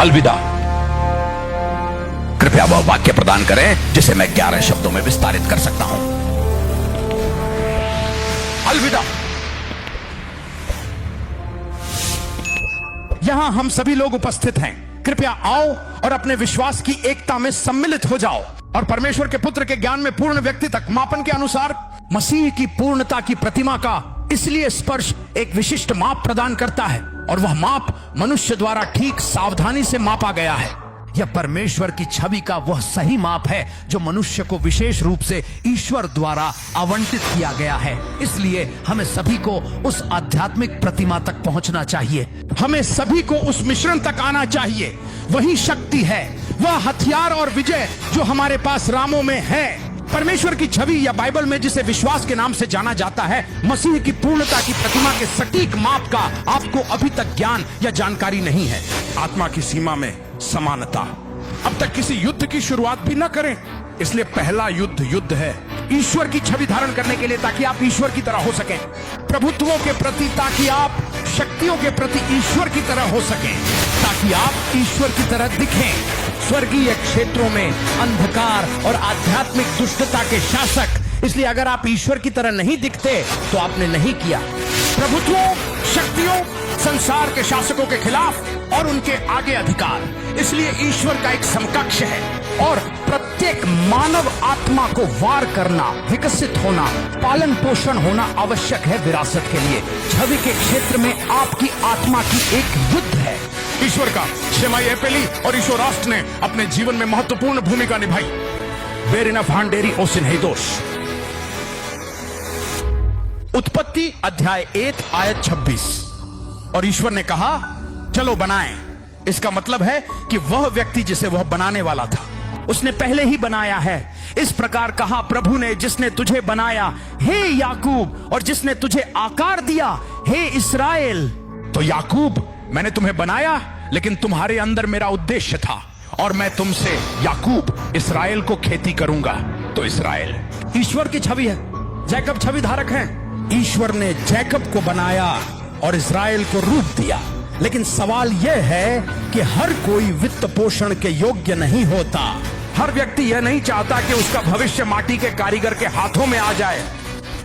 अलविदा। कृपया वह वाक्य प्रदान करें जिसे मैं 11 शब्दों में विस्तारित कर सकता हूं। अलविदा। यहां हम सभी लोग उपस्थित हैं। कृपया आओ और अपने विश्वास की एकता में सम्मिलित हो जाओ और परमेश्वर के पुत्र के ज्ञान में पूर्ण व्यक्ति तक मापन के अनुसार मसीह की पूर्णता की प्रतिमा का इसलिए स्पर्श एक विशिष्ट माप प्रदान करता है, और वह माप मनुष्य द्वारा ठीक सावधानी से मापा गया है। यह परमेश्वर की छवि का वह सही माप है जो मनुष्य को विशेष रूप से ईश्वर द्वारा आवंटित किया गया है। इसलिए हमें सभी को उस आध्यात्मिक प्रतिमा तक पहुंचना चाहिए। हमें सभी को उस मिश्रण तक आना चाहिए। वही शक्ति है, वह हथियार और विजय जो हमारे पास रामों में है। परमेश्वर की छवि या बाइबल में जिसे विश्वास के नाम से जाना जाता है, मसीह की पूर्णता की प्रतिमा के सटीक माप का आपको अभी तक ज्ञान या जानकारी नहीं है। आत्मा की सीमा में समानता। अब तक किसी युद्ध की शुरुआत भी न करें, इसलिए पहला युद्ध है ईश्वर की छवि धारण करने के लिए, ताकि आप ईश्वर की तरह हो सकें। प्रभुत्वों के प्रति, ताकि आप शक्तियों के प्रति ईश्वर की तरह हो सकें, ताकि आप ईश्वर की तरह दिखें। स्वर्गीय क्षेत्रों में अंधकार और आध्यात्मिक दुष्टता के शासक। इसलिए अगर आप ईश्वर की तरह नहीं दिखते तो आपने नहीं किया। प्रभुत्वों, शक्तियों, संसार के शासकों के खिलाफ और उनके आगे अधिकार। इसलिए ईश्वर का एक समकक्ष है, और प्रत्येक मानव आत्मा को वार करना, विकसित होना, पालन पोषण होना आवश्यक है विरासत के लिए। छवि के क्षेत्र में आपकी आत्मा की एक युद्ध है। ईश्वर का शेमाई एपेली और ईश्वर राष्ट्र ने अपने जीवन में महत्वपूर्ण भूमिका निभाई। बेरिना फांडेरी ओसिन है दोष। उत्पत्ति अध्याय 1 आयत 26। और ईश्वर ने कहा चलो बनाएं। इसका मतलब है कि वह व्यक्ति जिसे वह बनाने वाला था उसने पहले ही बनाया है। इस प्रकार कहा प्रभु ने, जिसने तुझे बनाया हे याकूब, और जिसने तुझे आकार दिया हे इस्राएल। तो याकूब, मैंने तुम्हें बनाया, लेकिन तुम्हारे अंदर मेरा उद्देश्य था, और मैं तुमसे याकूब इस्राएल को खेती करूंगा। तो इस्राएल ईश्वर की छवि है, जैकब छवि धारक है। ईश्वर ने जैकब को बनाया और इस्राएल को रूप दिया। लेकिन सवाल यह है कि हर कोई वित्त पोषण के योग्य नहीं होता। हर व्यक्ति यह नहीं चाहता कि उसका भविष्य माटी के कारीगर के हाथों में आ जाए,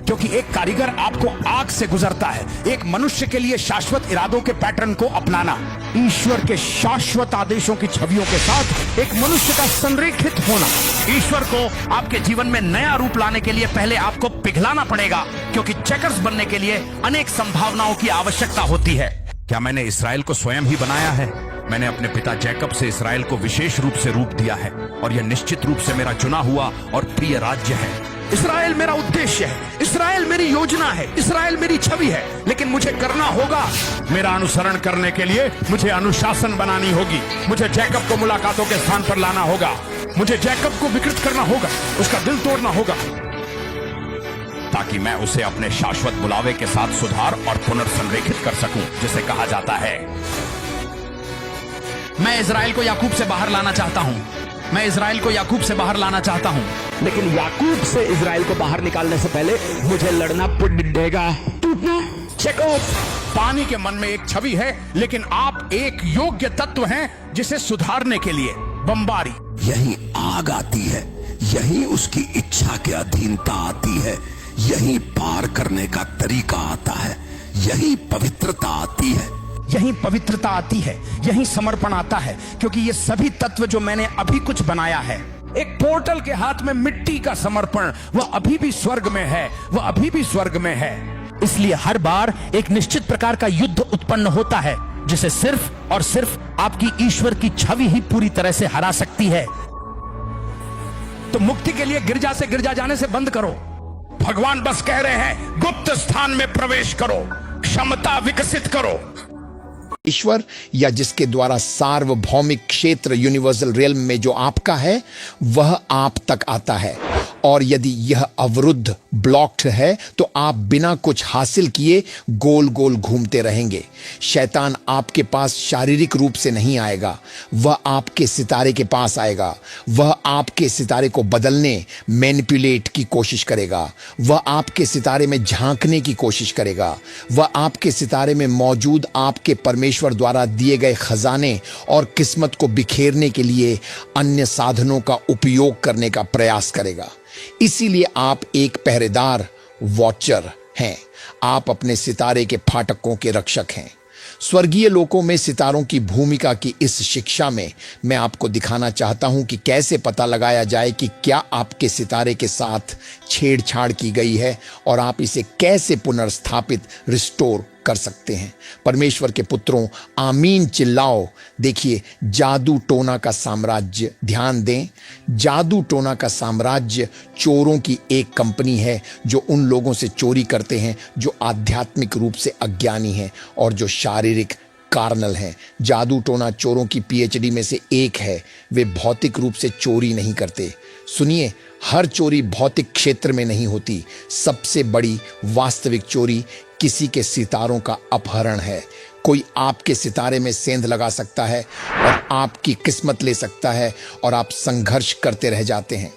क्योंकि एक कारीगर आपको आग से गुजरता है। एक मनुष्य के लिए शाश्वत इरादों के पैटर्न को अपनाना, ईश्वर के शाश्वत आदेशों की छवियों के साथ एक मनुष्य का संरेखित होना। ईश्वर को आपके जीवन में नया रूप लाने के लिए पहले आपको पिघलाना पड़ेगा, क्योंकि चेकर्स बनने के लिए अनेक संभावनाओं की आवश्यकता होती है। क्या मैंने इस्राएल को स्वयं ही बनाया है? मैंने अपने पिता जैकब से इस्राएल को विशेष रूप से रूप दिया है, और यह निश्चित रूप से मेरा चुना हुआ और प्रिय राज्य है। इस्राएल मेरा उद्देश्य है, इस्राएल मेरी योजना है, इस्राएल मेरी छवि है। लेकिन मुझे करना होगा, मेरा अनुसरण करने के लिए मुझे अनुशासन बनानी होगी। मुझे जैकब को मुलाकातों के स्थान पर लाना होगा। मुझे जैकब को विकृत करना होगा, उसका दिल तोड़ना होगा, ताकि मैं उसे अपने शाश्वत बुलावे के साथ सुधार और पुनर्संरेखित कर सकूं, जिसे कहा जाता है। मैं इजराइल को याकूब से बाहर लाना चाहता हूं। मैं इजराइल को याकूब से बाहर लाना चाहता हूं, लेकिन याकूब से इजराइल को बाहर निकालने से पहले मुझे लड़ना पड़ेगा, टूटना। चेको पानी के मन में एक छवि है, लेकिन आप एक योग्य तत्व हैं जिसे सुधारने के लिए बमबारी। यही आग आती है, यही उसकी इच्छा के अधीनता आती है, यही पार करने का तरीका आता है, यही पवित्रता आती है, यही पवित्रता आती है, यही समर्पण आता है। क्योंकि ये सभी तत्व जो मैंने अभी कुछ बनाया है, एक पोर्टल के हाथ में मिट्टी का समर्पण, वह अभी भी स्वर्ग में है, वह अभी भी स्वर्ग में है। इसलिए हर बार एक निश्चित प्रकार का युद्ध उत्पन्न होता है, जिसे सिर्फ और सिर्फ आपकी ईश्वर की छवि ही पूरी तरह से हरा सकती है। तो मुक्ति के लिए गिरजा से गिरजा जाने से बंद करो। भगवान बस कह रहे हैं, गुप्त स्थान में प्रवेश करो, क्षमता विकसित करो। ईश्वर या जिसके द्वारा सार्वभौमिक क्षेत्र यूनिवर्सल रियल्म में जो आपका है वह आप तक आता है, और यदि यह अवरुद्ध ब्लॉक्ड है तो आप बिना कुछ हासिल किए गोल गोल घूमते रहेंगे। शैतान आपके पास शारीरिक रूप से नहीं आएगा, वह आपके सितारे के पास आएगा। वह आपके सितारे को बदलने, मैनिपुलेट की कोशिश करेगा। वह आपके सितारे में झांकने की कोशिश करेगा। वह आपके सितारे में मौजूद आपके परमेश्वर द्वारा दिए गए खजाने और किस्मत को बिखेरने के लिए अन्य साधनों का उपयोग करने का प्रयास करेगा। इसीलिए आप एक पहरेदार वॉचर हैं। आप अपने सितारे के फाटकों के रक्षक हैं। स्वर्गीय लोकों में सितारों की भूमिका की इस शिक्षा में मैं आपको दिखाना चाहता हूं कि कैसे पता लगाया जाए कि क्या आपके सितारे के साथ छेड़छाड़ की गई है और आप इसे कैसे पुनर्स्थापित, रिस्टोर कर सकते हैं। परमेश्वर के पुत्रों, आमीन चिल्लाओ। देखिए, जादू टोना का साम्राज्य, ध्यान दें, जादू टोना का साम्राज्य चोरों की एक कंपनी है जो उन लोगों से चोरी करते हैं जो आध्यात्मिक रूप से अज्ञानी हैं और जो शारीरिक कार्नल हैं। जादू टोना चोरों की पीएचडी में से एक है। वे भौतिक रूप से चोरी नहीं करते। सुनिए, हर चोरी भौतिक क्षेत्र में नहीं होती। सबसे बड़ी वास्तविक चोरी किसी के सितारों का अपहरण है। कोई आपके सितारे में सेंध लगा सकता है और आपकी किस्मत ले सकता है और आप संघर्ष करते रह जाते हैं।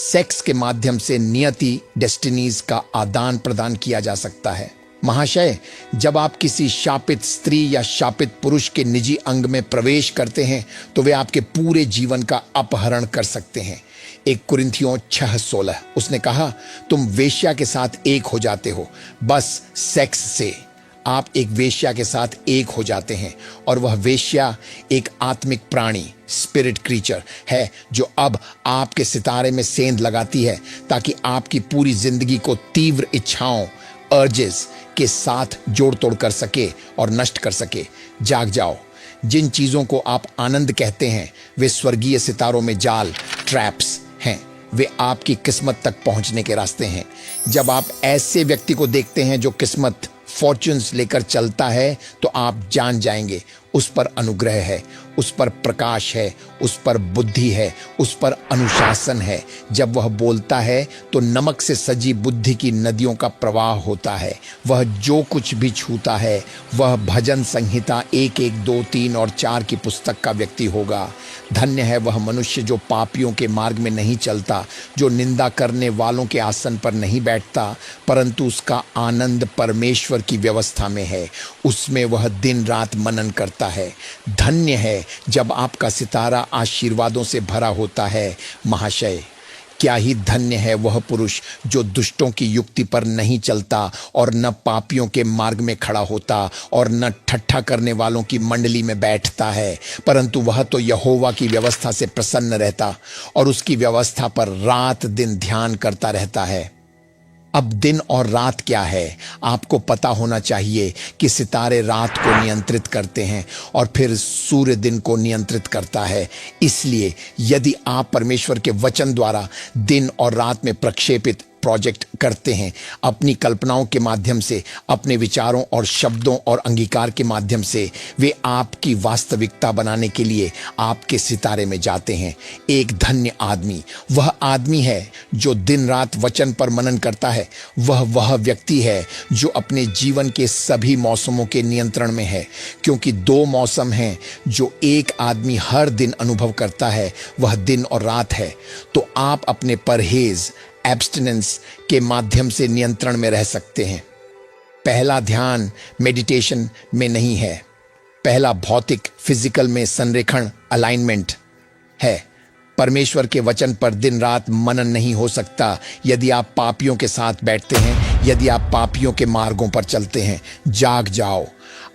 सेक्स के माध्यम से नियति, डेस्टिनीज का आदान प्रदान किया जा सकता है। महाशय, जब आप किसी शापित स्त्री या शापित पुरुष के निजी अंग में प्रवेश करते हैं तो वे आपके पूरे जीवन का अपहरण कर सकते हैं। 1 कुरिन्थियों 6:16 उसने कहा, तुम वेश्या के साथ एक हो जाते हो। बस सेक्स से आप एक वेश्या के साथ एक हो जाते हैं और वह वेश्या एक आत्मिक प्राणी, स्पिरिट क्रीचर है जो अब आपके सितारे में सेंध लगाती है ताकि आपकी पूरी जिंदगी को तीव्र इच्छाओं, अर्जेस के साथ जोड़ तोड़ कर सके और नष्ट कर सके। जाग जाओ। जिन चीजों को आप आनंद कहते हैं वे स्वर्गीय सितारों में जाल, ट्रैप्स हैं। वे आपकी किस्मत तक पहुंचने के रास्ते हैं। जब आप ऐसे व्यक्ति को देखते हैं जो किस्मत, फॉर्च्यून्स लेकर चलता है तो आप जान जाएंगे उस पर अनुग्रह है, उस पर प्रकाश है, उस पर बुद्धि है, उस पर अनुशासन है। जब वह बोलता है तो नमक से सजी बुद्धि की नदियों का प्रवाह होता है। वह जो कुछ भी छूता है वह भजन संहिता 1, 1, 2, 3 और 4 की पुस्तक का व्यक्ति होगा। धन्य है वह मनुष्य जो पापियों के मार्ग में नहीं चलता, जो निंदा करने वालों के आसन पर नहीं बैठता, परंतु उसका आनंद परमेश्वर की व्यवस्था में है। उसमें वह दिन रात मनन करता है। धन्य है जब आपका सितारा आशीर्वादों से भरा होता है। महाशय, क्या ही धन्य है वह पुरुष जो दुष्टों की युक्ति पर नहीं चलता और न पापियों के मार्ग में खड़ा होता और न ठट्ठा करने वालों की मंडली में बैठता है, परंतु वह तो यहोवा की व्यवस्था से प्रसन्न रहता और उसकी व्यवस्था पर रात दिन ध्यान करता रहता है। अब दिन और रात क्या है? आपको पता होना चाहिए कि सितारे रात को नियंत्रित करते हैं और फिर सूर्य दिन को नियंत्रित करता है। इसलिए यदि आप परमेश्वर के वचन द्वारा दिन और रात में प्रक्षेपित प्रोजेक्ट करते हैं, अपनी कल्पनाओं के माध्यम से, अपने विचारों और शब्दों और अंगीकार के माध्यम से वे आपकी वास्तविकता बनाने के लिए आपके सितारे में जाते हैं। एक धन्य आदमी वह आदमी है जो दिन रात वचन पर मनन करता है। वह व्यक्ति है जो अपने जीवन के सभी मौसमों के नियंत्रण में है, क्योंकि 2 मौसम हैं जो एक आदमी हर दिन अनुभव करता है, वह दिन और रात है। तो आप अपने परहेज, एब्स्टिनेंस के माध्यम से नियंत्रण में रह सकते हैं। पहला ध्यान मेडिटेशन में नहीं है। पहला भौतिक, फिजिकल में संरेखण, अलाइनमेंट है। परमेश्वर के वचन पर दिन रात मनन नहीं हो सकता यदि आप पापियों के साथ बैठते हैं, यदि आप पापियों के मार्गों पर चलते हैं। जाग जाओ।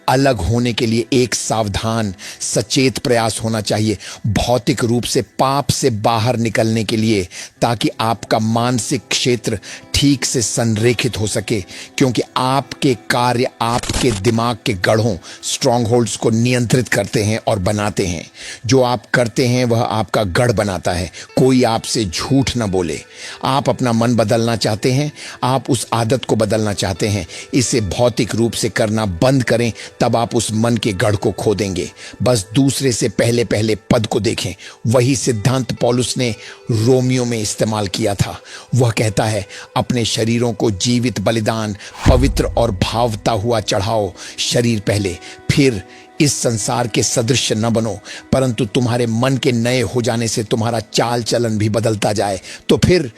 अलग होने के लिए एक सावधान, सचेत प्रयास होना चाहिए, भौतिक रूप से पाप से बाहर निकलने के लिए, ताकि आपका मानसिक क्षेत्र ठीक से संरेखित हो सके, क्योंकि आपके कार्य आपके दिमाग के गढ़ों स्ट्रॉन्ग होल्ड्स को नियंत्रित करते हैं और बनाते हैं। जो आप करते हैं वह आपका गढ़ बनाता है। कोई आपसे झूठ न बोले। आप अपना मन बदलना चाहते हैं, आप उस आदत को बदलना चाहते हैं, इसे भौतिक रूप से करना बंद करें, तब आप उस मन के गढ़ को खो देंगे। बस दूसरे से पहले पहले पद को देखें। वही सिद्धांत पौलुस ने रोमियो में इस्तेमाल किया था। वह कहता है, अपने शरीरों को जीवित बलिदान पवित्र और भावता हुआ चढ़ाओ। शरीर पहले, फिर इस संसार के सदृश न बनो, परंतु तुम्हारे मन के नए हो जाने से तुम्हारा चाल चलन भी बदलता जाए। तो फिर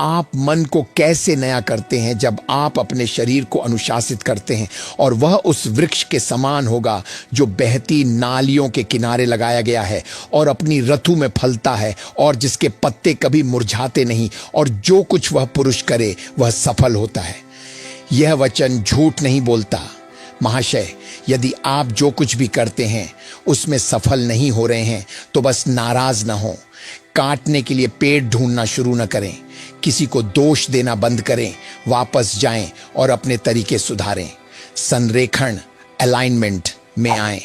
आप मन को कैसे नया करते हैं? जब आप अपने शरीर को अनुशासित करते हैं, और वह उस वृक्ष के समान होगा जो बहती नालियों के किनारे लगाया गया है और अपनी ऋतु में फलता है, और जिसके पत्ते कभी मुरझाते नहीं, और जो कुछ वह पुरुष करे वह सफल होता है। यह वचन झूठ नहीं बोलता। महाशय, यदि आप जो कुछ भी करते हैं उसमें सफल नहीं हो रहे हैं तो बस नाराज ना हो। काटने के लिए पेड़ ढूंढना शुरू न करें। किसी को दोष देना बंद करें। वापस जाएं और अपने तरीके सुधारें। संरेखण, अलाइनमेंट में आएं।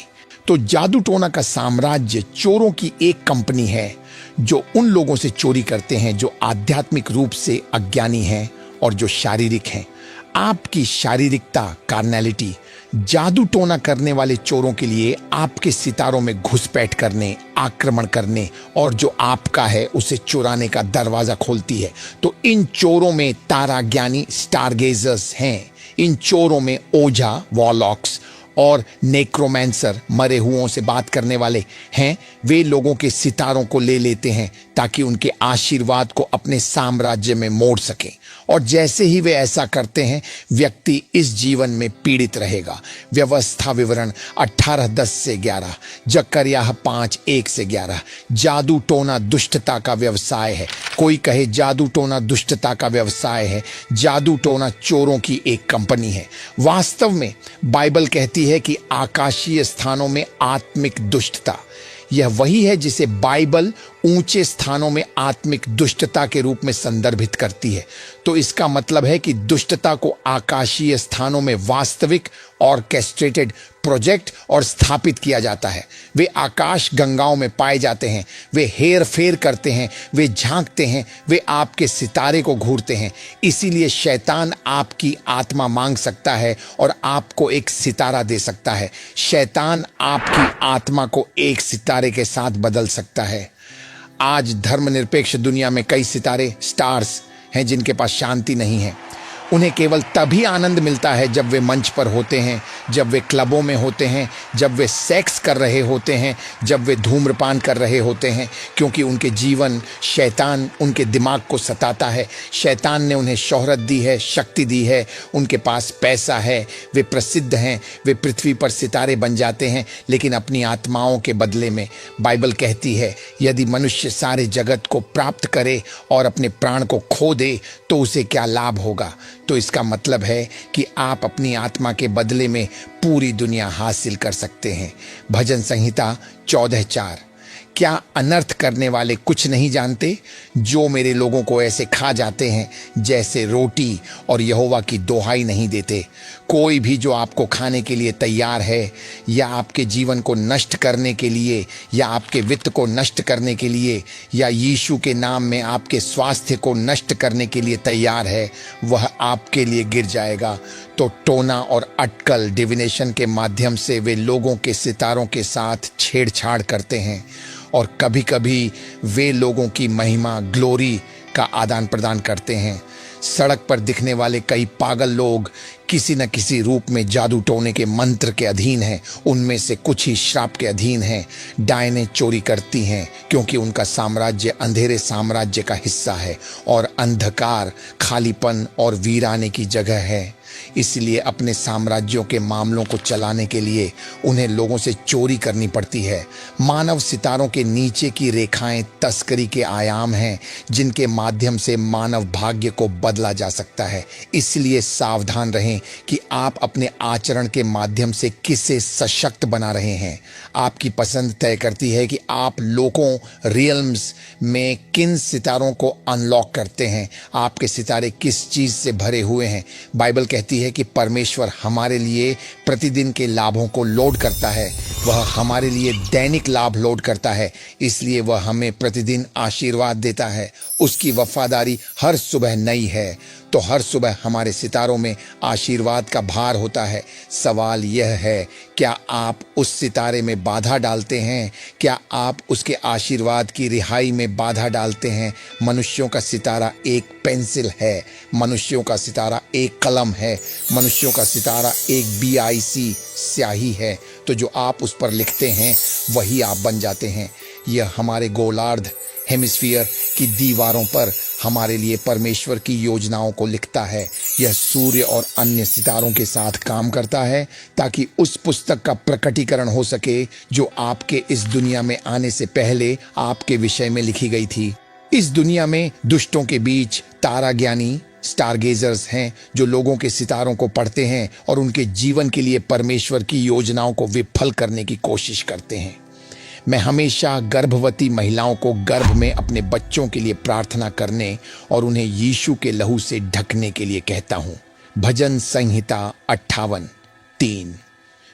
तो जादू टोना का साम्राज्य चोरों की एक कंपनी है जो उन लोगों से चोरी करते हैं जो आध्यात्मिक रूप से अज्ञानी हैं और जो शारीरिक हैं। आपकी शारीरिकता, कार्नैलिटी, जादू टोना करने वाले चोरों के लिए आपके सितारों में घुसपैठ करने, आक्रमण करने और जो आपका है उसे चुराने का दरवाजा खोलती है। तो इन चोरों में ताराज्ञानी, स्टारगेजर्स हैं। इन चोरों में ओझा, वॉलॉक्स और नेक्रोमैंसर, मरे हुओं से बात करने वाले हैं। वे लोगों के सितारों को ले लेते हैं ताकि उनके आशीर्वाद को अपने साम्राज्य में मोड़ सकें, और जैसे ही वे ऐसा करते हैं व्यक्ति इस जीवन में पीड़ित रहेगा। व्यवस्था विवरण 18:10 से 11, जकर्याह 5:1 से 11। जादू टोना दुष्टता का व्यवसाय है। कोई कहे जादू टोना दुष्टता का व्यवसाय है। जादू टोना चोरों की एक कंपनी है। वास्तव में बाइबल कहती है कि आकाशीय स्थानों में आत्मिक दुष्टता, यह वही है जिसे बाइबल ऊंचे स्थानों में आत्मिक दुष्टता के रूप में संदर्भित करती है। तो इसका मतलब है कि दुष्टता को आकाशीय स्थानों में वास्तविक ऑर्केस्ट्रेटेड प्रोजेक्ट और स्थापित किया जाता है। वे आकाश गंगाओं में पाए जाते हैं। वे हेर फेर करते हैं, वे झांकते हैं, वे आपके सितारे को घूरते हैं। इसीलिए शैतान आपकी आत्मा मांग सकता है और आपको एक सितारा दे सकता है। शैतान आपकी आत्मा को एक सितारे के साथ बदल सकता है। आज धर्मनिरपेक्ष दुनिया में कई सितारे, स्टार्स हैं जिनके पास शांति नहीं है। उन्हें केवल तभी आनंद मिलता है जब वे मंच पर होते हैं, जब वे क्लबों में होते हैं, जब वे सेक्स कर रहे होते हैं, जब वे धूम्रपान कर रहे होते हैं, क्योंकि उनके जीवन शैतान उनके दिमाग को सताता है। शैतान ने उन्हें शोहरत दी है, शक्ति दी है, उनके पास पैसा है, वे प्रसिद्ध हैं, वे पृथ्वी पर सितारे बन जाते हैं, लेकिन अपनी आत्माओं के बदले में बाइबल कहती है यदि मनुष्य सारे जगत को प्राप्त करे और अपने प्राण को खो दे तो उसे क्या लाभ होगा। तो इसका मतलब है कि आप अपनी आत्मा के बदले में पूरी दुनिया हासिल कर सकते हैं। भजन संहिता 14:4। क्या अनर्थ करने वाले कुछ नहीं जानते, जो मेरे लोगों को ऐसे खा जाते हैं जैसे रोटी, और यहोवा की दोहाई नहीं देते। कोई भी जो आपको खाने के लिए तैयार है या आपके जीवन को नष्ट करने के लिए या आपके वित्त को नष्ट करने के लिए या यीशु के नाम में आपके स्वास्थ्य को नष्ट करने के लिए तैयार है, वह आपके लिए गिर जाएगा। तो टोना और अटकल, डिविनेशन के माध्यम से वे लोगों के सितारों के साथ छेड़छाड़ करते हैं, और कभी कभी वे लोगों की महिमा, ग्लोरी का आदान प्रदान करते हैं। सड़क पर दिखने वाले कई पागल लोग किसी न किसी रूप में जादू टोने के मंत्र के अधीन हैं। उनमें से कुछ ही श्राप के अधीन हैं। डायनें चोरी करती हैं क्योंकि उनका साम्राज्य अंधेरे साम्राज्य का हिस्सा है, और अंधकार, खालीपन और वीराने की जगह है। इसलिए अपने साम्राज्यों के मामलों को चलाने के लिए उन्हें लोगों से चोरी करनी पड़ती है। मानव सितारों के नीचे की रेखाएं तस्करी के आयाम हैं जिनके माध्यम से मानव भाग्य को बदला जा सकता है। इसलिए सावधान रहें कि आप अपने आचरण के माध्यम से किसे सशक्त बना रहे हैं। आपकी पसंद तय करती है कि आप लोगों रियल्म्स में किन सितारों को अनलॉक करते हैं। आपके सितारे किस चीज से भरे हुए हैं। बाइबल कहती है कि परमेश्वर हमारे लिए प्रतिदिन के लाभों को लोड करता है। वह हमारे लिए दैनिक लाभ लोड करता है, इसलिए वह हमें प्रतिदिन आशीर्वाद देता है। उसकी वफादारी हर सुबह नई है। तो हर सुबह हमारे सितारों में आशीर्वाद का भार होता है। सवाल यह है, क्या आप उस सितारे में बाधा डालते हैं? क्या आप उसके आशीर्वाद की रिहाई में बाधा डालते हैं? मनुष्यों का सितारा एक पेंसिल है, मनुष्यों का सितारा एक कलम है, मनुष्यों का सितारा एक BIC स्याही है। तो जो आप उस पर लिखते हैं वही आप बन जाते हैं। यह हमारे गोलार्ध हेमिस्फीयर की दीवारों पर हमारे लिए परमेश्वर की योजनाओं को लिखता है। यह सूर्य और अन्य सितारों के साथ काम करता है ताकि उस पुस्तक का प्रकटीकरण हो सके जो आपके इस दुनिया में आने से पहले आपके विषय में लिखी गई थी। इस दुनिया में दुष्टों के बीच तारा ज्ञानी स्टारगेजर्स हैं जो लोगों के सितारों को पढ़ते हैं और उनके जीवन के लिए परमेश्वर की योजनाओं को विफल करने की कोशिश करते हैं। मैं हमेशा गर्भवती महिलाओं को गर्भ में अपने बच्चों के लिए प्रार्थना करने और उन्हें यीशु के लहू से ढकने के लिए कहता हूं। भजन संहिता 58:3।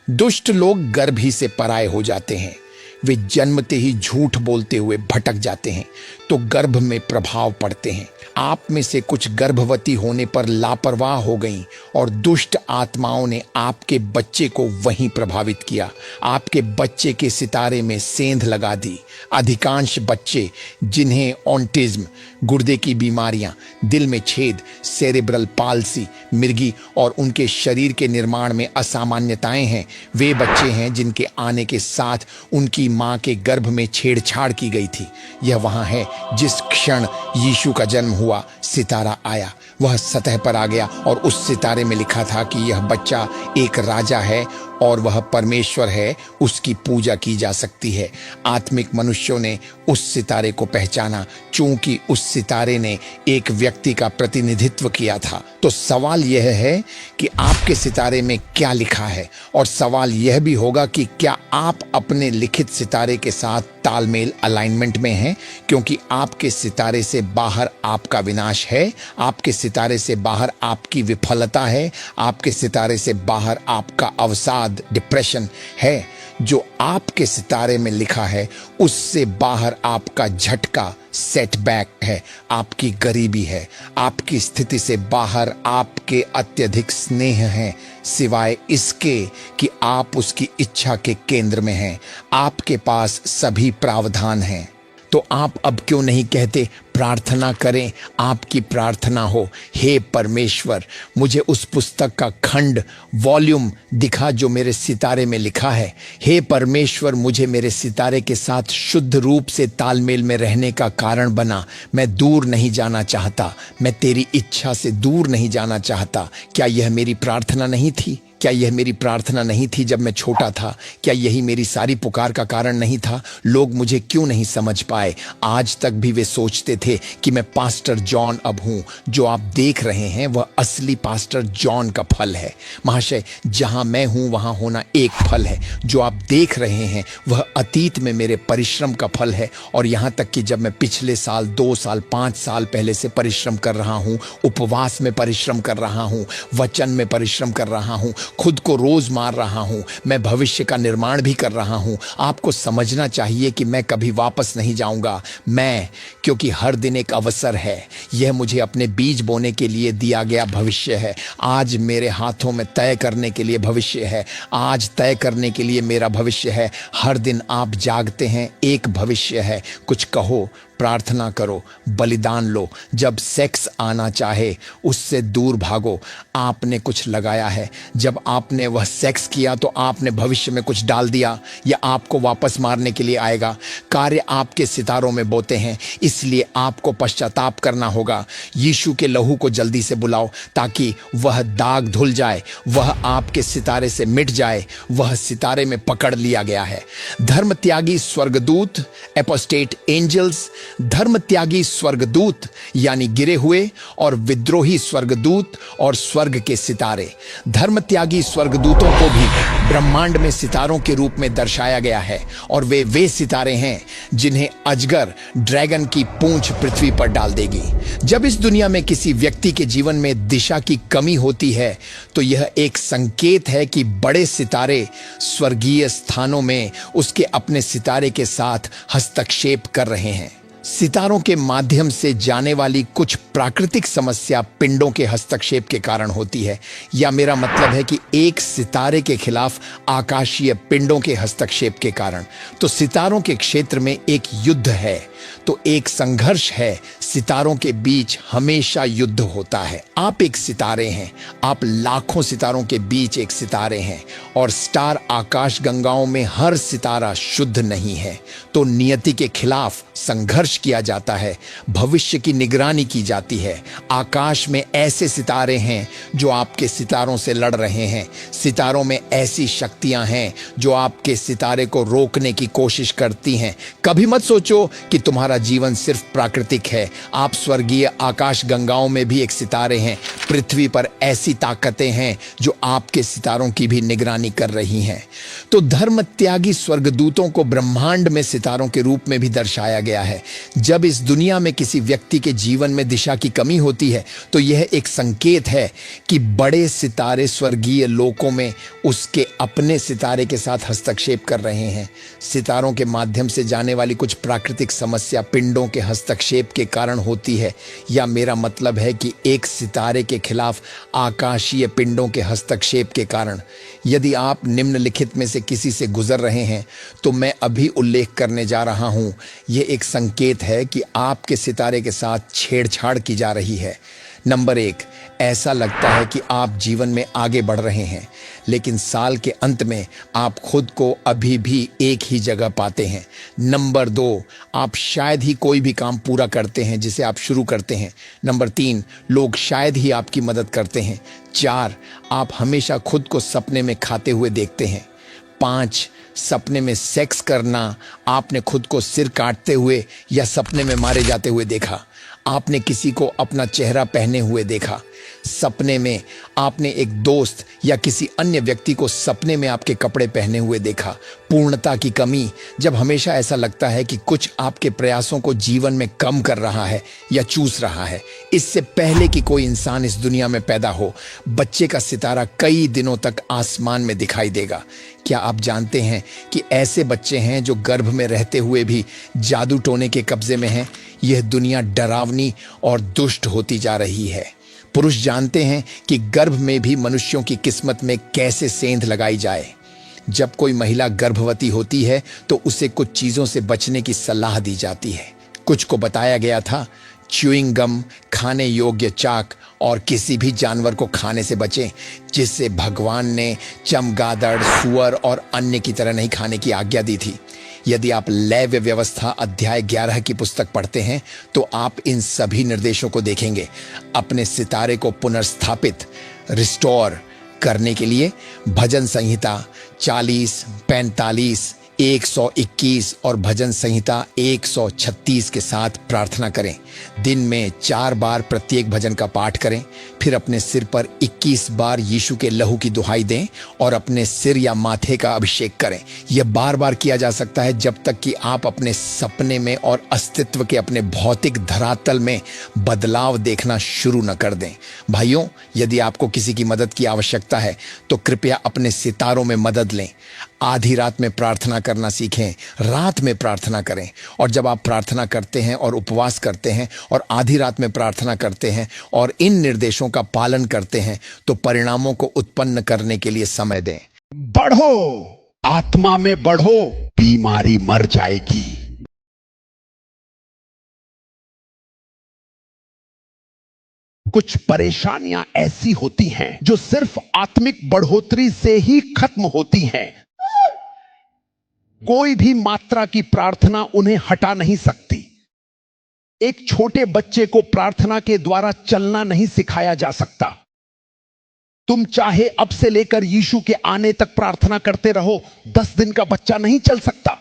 दुष्ट लोग गर्भ ही से पराये हो जाते हैं। वे जन्मते ही झूठ बोलते हुए भटक जाते हैं तो गर्भ में प्रभाव पड़ते हैं। आप में से कुछ गर्भवती होने पर लापरवाह हो गईं और दुष्ट आत्माओं ने आपके बच्चे को वहीं प्रभावित किया। आपके बच्चे के सितारे में सेंध लगा दी। अधिकांश बच्चे जिन्हें ऑटिज्म, गुर्दे की बीमारियां, दिल में छेद, सेरेब्रल पाल्सी, मिर्गी और उनके शरीर के निर्माण में असामान्यताएं हैं, वे बच्चे हैं जिनके आने के साथ उनकी मां के गर्भ में छेड़छाड़ की गई थी। यह वहां है जिस क्षण यीशु का जन्म हुआ, सितारा आया। वह सतह पर आ गया और उस सितारे में लिखा था कि यह बच्चा एक राजा है और वह परमेश्वर है, उसकी पूजा की जा सकती है। आत्मिक मनुष्यों ने उस सितारे को पहचाना चूंकि उस सितारे ने एक व्यक्ति का प्रतिनिधित्व किया था। तो सवाल यह है कि आपके सितारे में क्या लिखा है, और सवाल यह भी होगा कि क्या आप अपने लिखित सितारे के साथ तालमेल, अलाइनमेंट में हैं, क्योंकि आपके सितारे से बाहर आपका विनाश है, आपके सितारे से बाहर आपकी विफलता है, आपके सितारे से बाहर आपका अवसाद, डिप्रेशन है। जो आपके सितारे में लिखा है उससे बाहर आपका झटका, सेटबैक है, आपकी गरीबी है। आपकी स्थिति से बाहर आपके अत्यधिक स्नेह है, सिवाय इसके कि आप उसकी इच्छा के केंद्र में हैं। आपके पास सभी प्रावधान हैं। तो आप अब क्यों नहीं कहते, प्रार्थना करें, आपकी प्रार्थना हो, हे परमेश्वर मुझे उस पुस्तक का खंड, वॉल्यूम दिखा जो मेरे सितारे में लिखा है। हे परमेश्वर मुझे मेरे सितारे के साथ शुद्ध रूप से तालमेल में रहने का कारण बना। मैं दूर नहीं जाना चाहता, मैं तेरी इच्छा से दूर नहीं जाना चाहता। क्या यह मेरी प्रार्थना नहीं थी? क्या यह मेरी प्रार्थना नहीं थी जब मैं छोटा था? क्या यही मेरी सारी पुकार का कारण नहीं था? लोग मुझे क्यों नहीं समझ पाए? आज तक भी वे सोचते थे कि मैं पास्टर जॉन अब हूं। जो आप देख रहे हैं वह असली पास्टर जॉन का फल है। महाशय, जहां मैं हूं वहां होना एक फल है। जो आप देख रहे हैं वह अतीत में मेरे परिश्रम का फल है। और यहां तक कि जब मैं पिछले साल, 2 साल, 5 साल पहले से परिश्रम कर रहा हूं, उपवास में परिश्रम कर रहा हूं, वचन में परिश्रम कर रहा हूं, खुद को रोज मार रहा हूं, मैं भविष्य का निर्माण भी कर रहा हूं। आपको समझना चाहिए कि मैं कभी वापस नहीं जाऊंगा। क्योंकि हर दिन एक अवसर है। यह मुझे अपने बीज बोने के लिए दिया गया भविष्य है। आज मेरे हाथों में तय करने के लिए भविष्य है। आज तय करने के लिए मेरा भविष्य है। हर दिन आप जागते हैं, एक भविष्य है। कुछ कहो, प्रार्थना करो, बलिदान लो। जब सेक्स आना चाहे उससे दूर भागो। आपने कुछ लगाया है, जब आपने वह सेक्स किया तो आपने भविष्य में कुछ डाल दिया या आपको वापस मारने के लिए आएगा। कार्य आपके सितारों में बोते हैं, इसलिए आपको पश्चाताप करना होगा। यीशु के लहू को जल्दी से बुलाओ ताकि वह दाग धुल जाए, वह आपके सितारे से मिट जाए। वह सितारे में पकड़ लिया गया है। धर्म त्यागी स्वर्गदूत, एपोस्टेट एंजल्स, धर्म त्यागी स्वर्गदूत यानी गिरे हुए, और विद्रोही स्वर्गदूत और स्वर्ग के सितारे। धर्म त्यागी स्वर्गदूतों को भी ब्रह्मांड में सितारों के रूप में दर्शाया गया है, और वे सितारे हैं जिन्हें अजगर, ड्रैगन की पूंछ पृथ्वी पर डाल देगी। जब इस दुनिया में किसी व्यक्ति के जीवन में दिशा की कमी होती है तो यह एक संकेत है कि बड़े सितारे स्वर्गीय स्थानों में उसके अपने सितारे के साथ हस्तक्षेप कर रहे हैं। सितारों के माध्यम से जाने वाली कुछ प्राकृतिक समस्या पिंडों के हस्तक्षेप के कारण होती है, या मेरा मतलब है कि एक सितारे के खिलाफ आकाशीय पिंडों के हस्तक्षेप के कारण। तो सितारों के क्षेत्र में एक युद्ध है, तो एक संघर्ष है। सितारों के बीच हमेशा युद्ध होता है। आप एक सितारे हैं, आप लाखों सितारों के बीच एक सितारे हैं, और स्टार आकाश गंगाओं में हर सितारा शुद्ध नहीं है। तो नियति के खिलाफ संघर्ष किया जाता है, भविष्य की निगरानी की जाती है। आकाश में ऐसे सितारे हैं जो आपके सितारों से लड़ रहे हैं। सितारों में ऐसी शक्तियां हैं जो आपके सितारे को रोकने की कोशिश करती हैं। कभी मत सोचो कि तुम्हारा जीवन सिर्फ प्राकृतिक है। आप स्वर्गीय आकाश गंगाओं में भी एक सितारे हैं। पृथ्वी पर ऐसी ताकतें हैं जो आपके सितारों की भी निगरानी कर रही हैं। तो धर्म त्यागी स्वर्गदूतों को ब्रह्मांड में सितारों के रूप में भी दर्शाया गया है। जब इस दुनिया में किसी व्यक्ति के जीवन में दिशा की कमी होती है तो यह एक संकेत है कि बड़े सितारे स्वर्गीय लोकों में उसके अपने सितारे के साथ हस्तक्षेप कर रहे हैं। सितारों के माध्यम से जाने वाली कुछ प्राकृतिक समस्या पिंडों के हस्तक्षेप के कारण होती है, या मेरा मतलब है कि एक सितारे के खिलाफ आकाशीय पिंडों के हस्तक्षेप के कारण। यदि आप निम्नलिखित में से किसी से गुजर रहे हैं तो मैं अभी उल्लेख करने जा रहा हूं। यह एक संकेत है कि आपके सितारे के साथ छेड़छाड़ की जा रही है। नंबर 1, ऐसा लगता है कि आप जीवन में आगे बढ़ रहे हैं, लेकिन साल के अंत में आप खुद को अभी भी एक ही जगह पाते हैं। नंबर 2, आप शायद ही कोई भी काम पूरा करते हैं जिसे आप शुरू करते हैं। नंबर 3, लोग शायद ही आपकी मदद करते हैं। 4, आप हमेशा खुद को सपने में खाते हुए देखते हैं। 5, सपने में सेक्स करना, आपने खुद को सिर काटते हुए या सपने में मारे जाते हुए देखा। आपने किसी को अपना चेहरा पहने हुए देखा। सपने में आपने एक दोस्त या किसी अन्य व्यक्ति को सपने में आपके कपड़े पहने हुए देखा। पूर्णता की कमी, जब हमेशा ऐसा लगता है कि कुछ आपके प्रयासों को जीवन में कम कर रहा है या चूस रहा है। इससे पहले कि कोई इंसान इस दुनिया में पैदा हो, बच्चे का सितारा कई दिनों तक आसमान में दिखाई देगा। क्या आप जानते हैं कि ऐसे बच्चे हैं जो गर्भ में रहते हुए भी जादू टोने के कब्जे में हैं? यह दुनिया डरावनी और दुष्ट होती जा रही है। पुरुष जानते हैं कि गर्भ में भी मनुष्यों की किस्मत में कैसे सेंध लगाई जाए। जब कोई महिला गर्भवती होती है तो उसे कुछ चीजों से बचने की सलाह दी जाती है। कुछ को बताया गया था, च्यूइंग गम, खाने योग्य चाक और किसी भी जानवर को खाने से बचें जिससे भगवान ने चमगादड़, सुअर और अन्य की तरह नहीं खाने की आज्ञा दी थी। यदि आप लैव व्यवस्था अध्याय 11 की पुस्तक पढ़ते हैं तो आप इन सभी निर्देशों को देखेंगे। अपने सितारे को पुनर्स्थापित, रिस्टोर करने के लिए भजन संहिता 40, 45, 121 और भजन संहिता 136 के साथ प्रार्थना करें। दिन में 4 बार प्रत्येक भजन का पाठ करें। फिर अपने सिर पर 21 बार यीशु के लहू की दुहाई दें और अपने सिर या माथे का अभिषेक करें। यह बार बार किया जा सकता है जब तक कि आप अपने सपने में और अस्तित्व के अपने भौतिक धरातल में बदलाव देखना शुरू न कर दें। भाइयों, यदि आपको किसी की मदद की आवश्यकता है तो कृपया अपने सितारों में मदद लें। आधी रात में प्रार्थना करना सीखें। रात में प्रार्थना करें, और जब आप प्रार्थना करते हैं और उपवास करते हैं और आधी रात में प्रार्थना करते हैं और इन निर्देशों का पालन करते हैं तो परिणामों को उत्पन्न करने के लिए समय दें। बढ़ो, आत्मा में बढ़ो, बीमारी मर जाएगी। कुछ परेशानियां ऐसी होती हैं जो सिर्फ आत्मिक बढ़ोतरी से ही खत्म होती हैं। कोई भी मात्रा की प्रार्थना उन्हें हटा नहीं सकती। एक छोटे बच्चे को प्रार्थना के द्वारा चलना नहीं सिखाया जा सकता। तुम चाहे अब से लेकर यीशु के आने तक प्रार्थना करते रहो, 10 दिन का बच्चा नहीं चल सकता।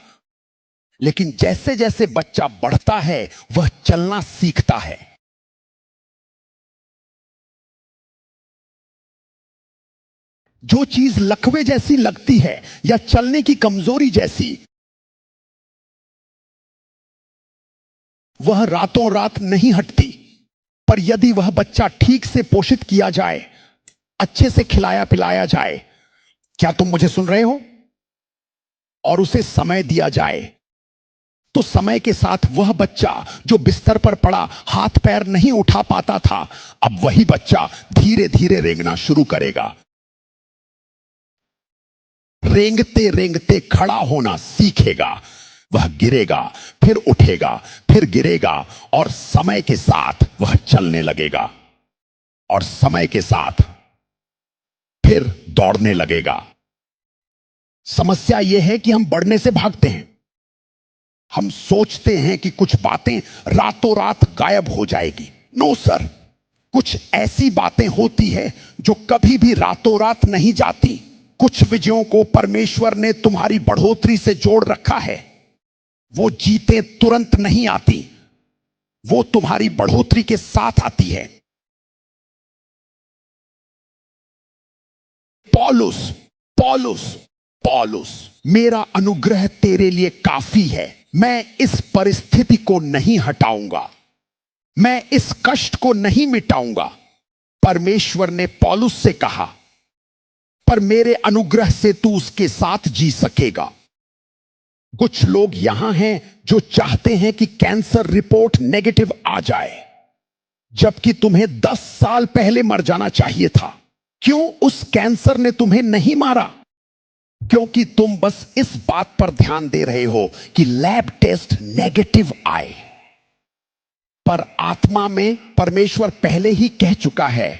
लेकिन जैसे जैसे बच्चा बढ़ता है वह चलना सीखता है। जो चीज लकवे जैसी लगती है या चलने की कमजोरी जैसी, वह रातों रात नहीं हटती। पर यदि वह बच्चा ठीक से पोषित किया जाए, अच्छे से खिलाया पिलाया जाए, क्या तुम मुझे सुन रहे हो, और उसे समय दिया जाए, तो समय के साथ वह बच्चा जो बिस्तर पर पड़ा हाथ पैर नहीं उठा पाता था, अब वही बच्चा धीरे धीरे रेंगना शुरू करेगा। रेंगते रेंगते खड़ा होना सीखेगा। वह गिरेगा, फिर उठेगा, फिर गिरेगा, और समय के साथ वह चलने लगेगा, और समय के साथ फिर दौड़ने लगेगा। समस्या यह है कि हम बढ़ने से भागते हैं। हम सोचते हैं कि कुछ बातें रातों रात गायब हो जाएगी। नो सर, कुछ ऐसी बातें होती है जो कभी भी रातों रात नहीं जाती। कुछ विजयों को परमेश्वर ने तुम्हारी बढ़ोतरी से जोड़ रखा है। वो जीतें तुरंत नहीं आती, वो तुम्हारी बढ़ोतरी के साथ आती है। पौलुस पौलुस पौलुस, मेरा अनुग्रह तेरे लिए काफी है। मैं इस परिस्थिति को नहीं हटाऊंगा, मैं इस कष्ट को नहीं मिटाऊंगा। परमेश्वर ने पौलुस से कहा, पर मेरे अनुग्रह से तू उसके साथ जी सकेगा। कुछ लोग यहां हैं जो चाहते हैं कि कैंसर रिपोर्ट नेगेटिव आ जाए, जबकि तुम्हें 10 साल पहले मर जाना चाहिए था। क्यों उस कैंसर ने तुम्हें नहीं मारा? क्योंकि तुम बस इस बात पर ध्यान दे रहे हो कि लैब टेस्ट नेगेटिव आए। पर आत्मा में परमेश्वर पहले ही कह चुका है,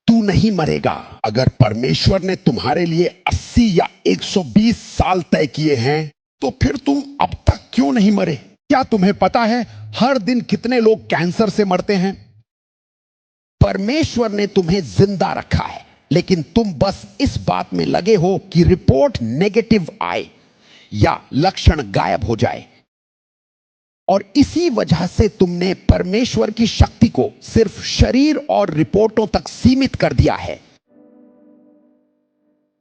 तू नहीं मरेगा। अगर परमेश्वर ने तुम्हारे लिए 80 या 120 साल तय किए हैं, तो फिर तुम अब तक क्यों नहीं मरे? क्या तुम्हें पता है हर दिन कितने लोग कैंसर से मरते हैं? परमेश्वर ने तुम्हें जिंदा रखा है, लेकिन तुम बस इस बात में लगे हो कि रिपोर्ट नेगेटिव आए या लक्षण गायब हो जाए। और इसी वजह से तुमने परमेश्वर की शक्ति को सिर्फ शरीर और रिपोर्टों तक सीमित कर दिया है।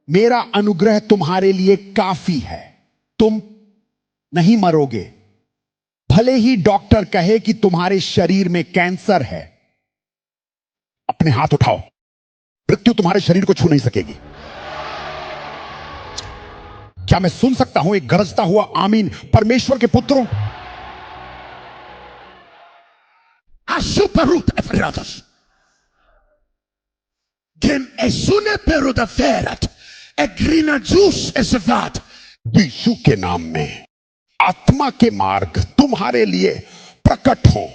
मेरा अनुग्रह तुम्हारे लिए काफी है। तुम नहीं मरोगे, भले ही डॉक्टर कहे कि तुम्हारे शरीर में कैंसर है। अपने हाथ उठाओ, मृत्यु तुम्हारे शरीर को छू नहीं सकेगी। क्या मैं सुन सकता हूं एक गरजता हुआ आमीन परमेश्वर के पुत्रों? Superut efratas. Dem esune peruda ferat. E grina jus esvat. यीशु के नाम में आत्मा के मार्ग तुम्हारे लिए प्रकट हो।